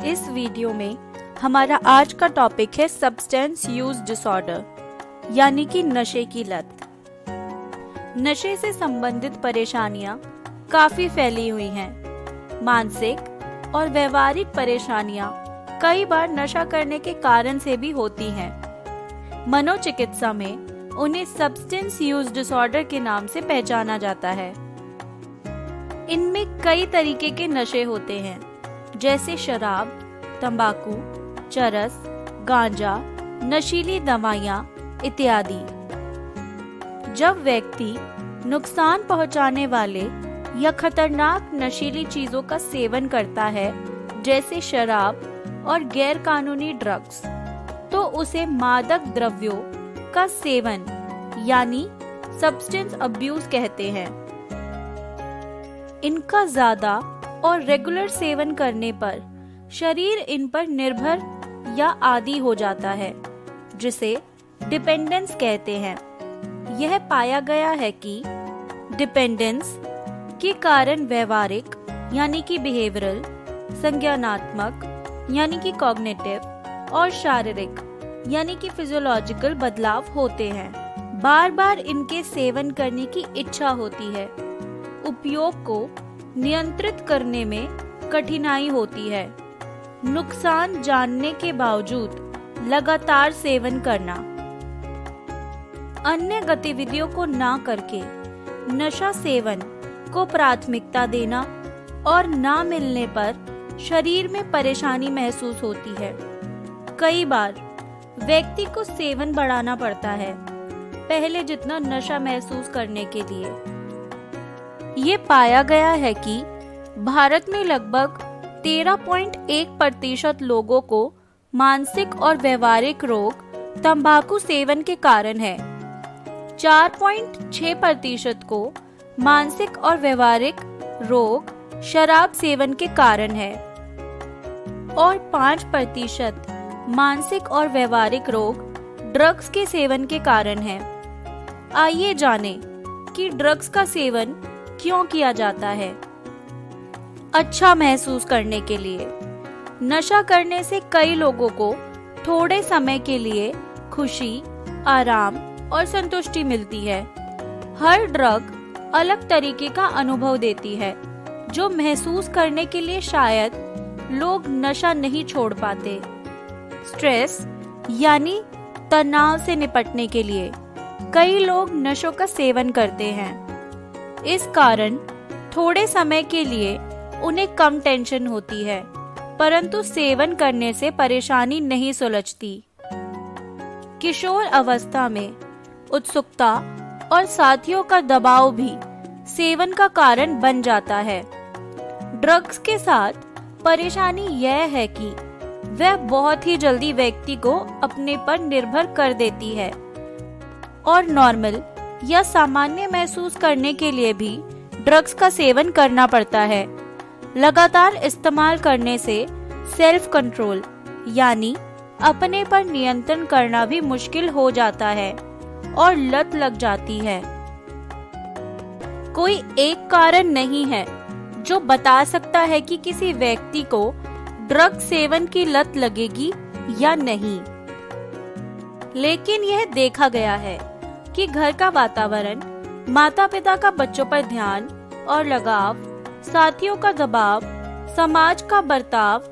इस वीडियो में हमारा आज का टॉपिक है सब्सटेंस यूज डिसऑर्डर यानी कि नशे की लत। नशे से संबंधित परेशानियां काफी फैली हुई हैं। मानसिक और व्यवहारिक परेशानियां कई बार नशा करने के कारण से भी होती हैं। मनोचिकित्सा में उन्हें सब्सटेंस यूज डिसऑर्डर के नाम से पहचाना जाता है। इनमें कई तरीके के नशे होते हैं, जैसे शराब, तंबाकू, चरस, गांजा, नशीली दवाइयाँ इत्यादि। जब व्यक्ति नुकसान पहुंचाने वाले या खतरनाक नशीली चीजों का सेवन करता है, जैसे शराब और गैर कानूनी ड्रग्स, तो उसे मादक द्रव्यों का सेवन यानी सब्सटेंस अब्यूज कहते हैं। इनका ज्यादा और रेगुलर सेवन करने पर शरीर इन पर निर्भर या आदी हो जाता है, जिसे डिपेंडेंस कहते हैं। यह पाया गया है कि डिपेंडेंस के कारण व्यवहारिक यानी कि बिहेवियरल, संज्ञानात्मक यानी कि कॉग्निटिव और शारीरिक यानी कि फिजियोलॉजिकल बदलाव होते हैं। बार बार इनके सेवन करने की इच्छा होती है। उपयोग को नियंत्रित करने में कठिनाई होती है। नुकसान जानने के बावजूद लगातार सेवन करना, अन्य गतिविधियों को ना करके नशा सेवन को प्राथमिकता देना और ना मिलने पर शरीर में परेशानी महसूस होती है। कई बार व्यक्ति को सेवन बढ़ाना पड़ता है पहले जितना नशा महसूस करने के लिए। ये पाया गया है कि भारत में लगभग 13.1% लोगों को मानसिक और व्यवहारिक रोग तंबाकू सेवन के कारण है। 4.6% को मानसिक और व्यवहारिक रोग शराब सेवन के कारण है और 5% मानसिक और व्यवहारिक रोग ड्रग्स के सेवन के कारण है। आइए जानें कि ड्रग्स का सेवन क्यों किया जाता है। अच्छा महसूस करने के लिए। नशा करने से कई लोगों को थोड़े समय के लिए खुशी, आराम और संतुष्टि मिलती है। हर ड्रग अलग तरीके का अनुभव देती है, जो महसूस करने के लिए शायद लोग नशा नहीं छोड़ पाते। स्ट्रेस यानी तनाव से निपटने के लिए कई लोग नशों का सेवन करते हैं। इस कारण थोड़े समय के लिए उन्हें कम टेंशन होती है, परंतु सेवन करने से परेशानी नहीं सुलझती। किशोर अवस्था में उत्सुकता और साथियों का दबाव भी सेवन का कारण बन जाता है। ड्रग्स के साथ परेशानी यह है कि वह बहुत ही जल्दी व्यक्ति को अपने पर निर्भर कर देती है और नॉर्मल या सामान्य महसूस करने के लिए भी ड्रग्स का सेवन करना पड़ता है। लगातार इस्तेमाल करने से सेल्फ कंट्रोल यानी अपने पर नियंत्रण करना भी मुश्किल हो जाता है और लत लग जाती है। कोई एक कारण नहीं है जो बता सकता है कि किसी व्यक्ति को ड्रग सेवन की लत लगेगी या नहीं, लेकिन यह देखा गया है कि घर का वातावरण, माता पिता का बच्चों पर ध्यान और लगाव, साथियों का दबाव, समाज का बर्ताव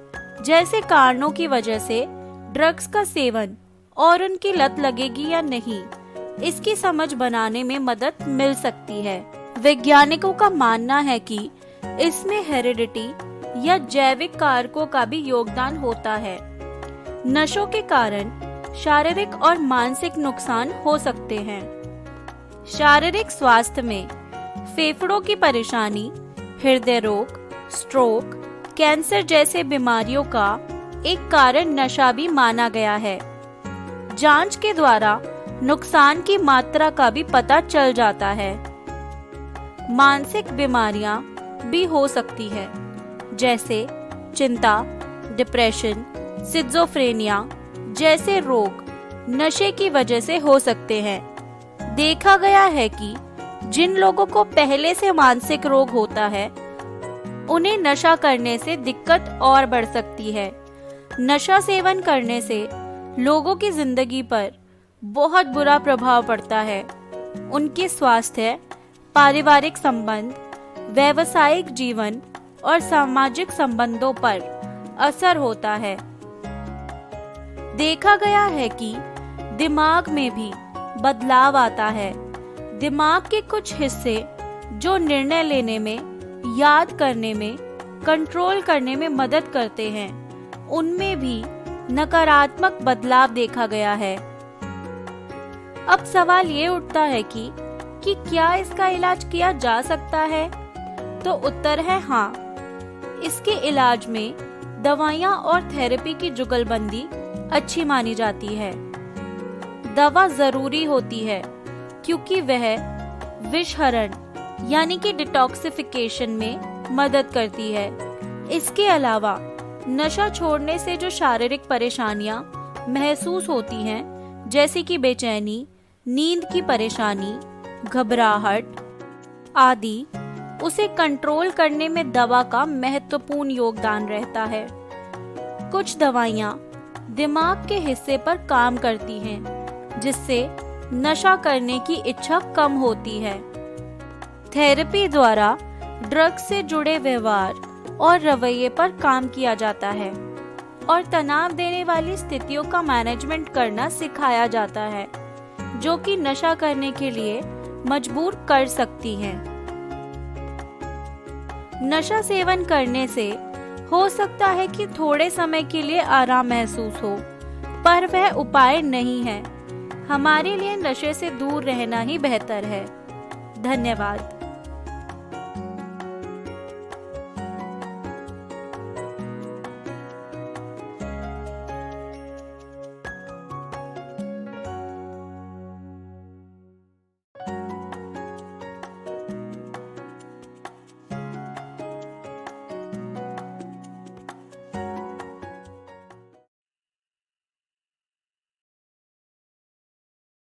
जैसे कारणों की वजह से ड्रग्स का सेवन और उनकी लत लगेगी या नहीं, इसकी समझ बनाने में मदद मिल सकती है। वैज्ञानिकों का मानना है कि इसमें हेरिडिटी या जैविक कारकों का भी योगदान होता है। नशों के कारण शारीरिक और मानसिक नुकसान हो सकते हैं। शारीरिक स्वास्थ्य में फेफड़ों की परेशानी, हृदय रोग, स्ट्रोक, कैंसर जैसे बीमारियों का एक कारण नशा भी माना गया है। जांच के द्वारा नुकसान की मात्रा का भी पता चल जाता है। मानसिक बीमारियां भी हो सकती है, जैसे चिंता, डिप्रेशन, सिज़ोफ्रेनिया जैसे रोग नशे की वजह से हो सकते हैं। देखा गया है कि जिन लोगों को पहले से मानसिक रोग होता है उन्हें नशा करने से दिक्कत और बढ़ सकती है। नशा सेवन करने से लोगों की जिंदगी पर बहुत बुरा प्रभाव पड़ता है। उनके स्वास्थ्य, पारिवारिक संबंध, व्यावसायिक जीवन और सामाजिक संबंधों पर असर होता है। देखा गया है कि दिमाग में भी बदलाव आता है। दिमाग के कुछ हिस्से जो निर्णय लेने में, याद करने में, कंट्रोल करने में मदद करते हैं, उनमें भी नकारात्मक बदलाव देखा गया है। अब सवाल ये उठता है कि क्या इसका इलाज किया जा सकता है? तो उत्तर है हाँ। इसके इलाज में दवाइयाँ और थेरेपी की जुगलबंदी अच्छी मानी जाती है। दवा जरूरी होती है क्योंकि वह विषहरण यानी कि डिटॉक्सिफिकेशन में मदद करती है। इसके अलावा नशा छोड़ने से जो शारीरिक परेशानियां महसूस होती हैं, जैसे कि बेचैनी, नींद की परेशानी, घबराहट आदि, उसे कंट्रोल करने में दवा का महत्वपूर्ण योगदान रहता है। कुछ दवाइयां दिमाग के हिस्से पर काम करती हैं, जिससे नशा करने की इच्छा कम होती है। थेरेपी द्वारा ड्रग्स से जुड़े व्यवहार और रवैये पर काम किया जाता है और तनाव देने वाली स्थितियों का मैनेजमेंट करना सिखाया जाता है, जो कि नशा करने के लिए मजबूर कर सकती हैं। नशा सेवन करने से हो सकता है कि थोड़े समय के लिए आराम महसूस हो, पर वह उपाय नहीं है। हमारे लिए नशे से दूर रहना ही बेहतर है। धन्यवाद।